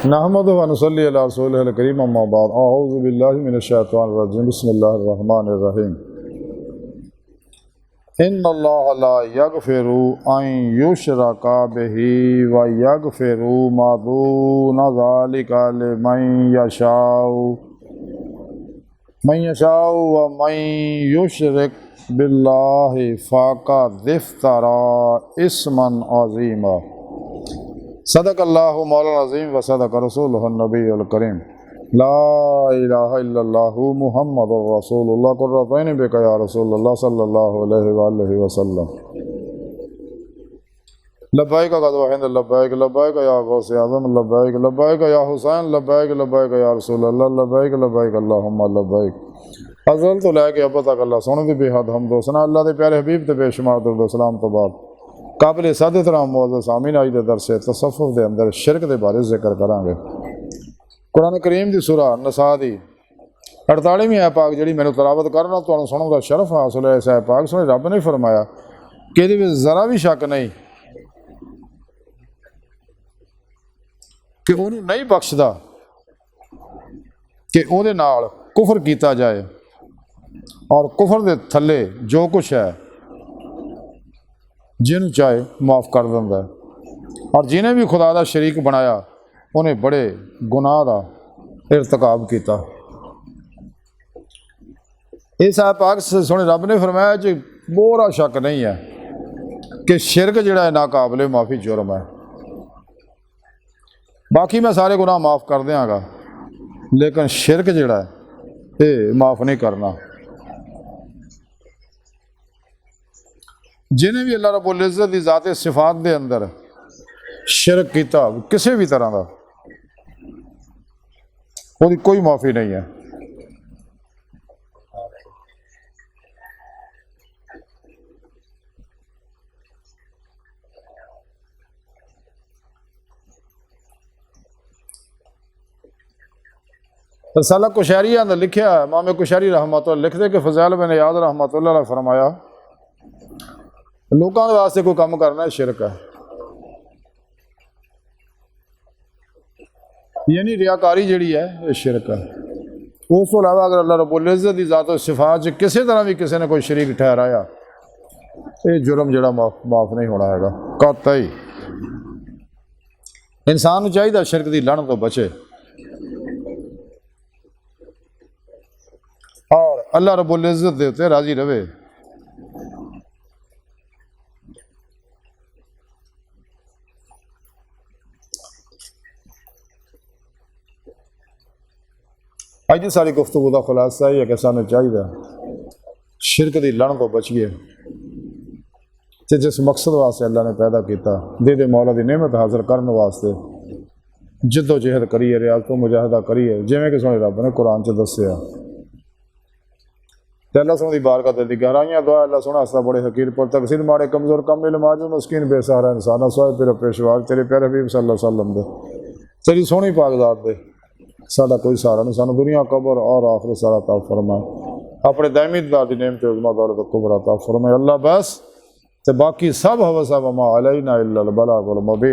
نحمد و نصلی علی رسولہ الکریم اما بعد اعوذ باللہ من الشیطان الرجیم بسم اللہ الرحمن الرحیم ان اللہ لا یغفر ان یشرک بہ و یغفر ما دون ذلک لمن یشاء ومن یشرک باللہ فقد افتری اثما عظیما صدق اللہ مولانا العظیم و صدق رسولہ النبی الکریم لا الہ الا اللہ محمد رسول اللہ قرۃ عین بک یا رسول اللہ صلی اللہ علیہ وآلہ وسلم لبیک قد وحید لبیک لبیک یا غوث اعظم لبیک لبیک یا حسین لبیک لبیک یا رسول اللہ لبیک لبیک اللہم لبیک ازل تو لے کے اب تک اللہ سونے دی بے حد حمد و ثنا اللہ دے پیارے حبیب تے بے شمار درود و سلام تو بعد قابل صد احترام معزز سامعین آج دے درس تصوف دے اندر شرک دے بارے ذکر کریں گے۔ قرآن کریم دی سورہ نساء دی 48ویں آیت پاک جڑی میں تلاوت کرنا تو سنوں دا شرف حاصل ہے۔ اس آیت پاک سنے رب نے فرمایا کہ یہ بھی ذرا بھی شک نہیں کہ انہوں نہیں بخشدا کہ او دے نال کفر کیتا جائے اور کفر دے تھلے جو کچھ ہے جنہوں چاہے معاف کر دیندا ہے، اور جنہیں بھی خدا دا شریک بنایا انہیں بڑے گناہ دا ارتکاب کیتا۔ اس آیت پاک سے سونے رب نے فرمایا کہ بورا شک نہیں ہے کہ شرک جڑا ہے ناقابل معافی جرم ہے، باقی میں سارے گناہ معاف کر دیاں گا لیکن شرک جڑا ہے یہ معاف نہیں کرنا۔ جنہیں بھی اللہ رب العزت دی ذات صفات دے اندر شرک کیتا کسی بھی طرح دا وہ دی کوئی معافی نہیں ہے۔ رسالہ قشیریہ اندر لکھیا ہے، امام قشیری رحمۃ اللہ لکھتے کہ فضیل بن عیاض رحمۃ اللہ علیہ فرمایا لوگوں کے واسطے کوئی کام کرنا ہے شرک ہے، یعنی ریاکاری جڑی ہے یہ شرک ہے۔ اس کو علاوہ اگر اللہ رب العزت دی ذات و صفات کسی طرح بھی کسی نے کوئی شریک ٹھہرایا یہ جرم جڑا معاف نہیں ہونا ہے گا قطعی۔ انسان چاہیے شرک دی لعنت تو بچے اور اللہ رب العزت دے تے راضی رہے۔ آج دی ساری گفتگو کا خلاصہ یہ ہے کہ سانو چاہیے شرک دی لعنت تو بچیے تے جس مقصد واسطے اللہ نے پیدا کیتا دے مولا دی نعمت حاصل کرنے واسطے جد و جہد کریے، ریاضت و مجاہدہ کریے جویں کہ سونے رب نے قرآن چ دسیا۔ تے اللہ سونے دی بارگاہ تے دی گہرائیاں دعا اللہ سونا استا بڑے حقیر پر تقصیر ماڑے کمزور کم علم عاجز مسکین بے سہارا انسان سوائے تیرے پیشوا تیرے پیارے حبیب صلی اللہ علیہ وسلم دے تیری سونی پاک ذات دے ساڈا کوئی سہارا نہیں، سانو دنیا قبر اور آخرت سارا عطا فرمائے، اپنے دائمی داد دی نعمت عظمی دولت کبریٰ عطا فرمائے اللہ بس تے باقی سب ہوسا وما علینا الا البلاغ المبین۔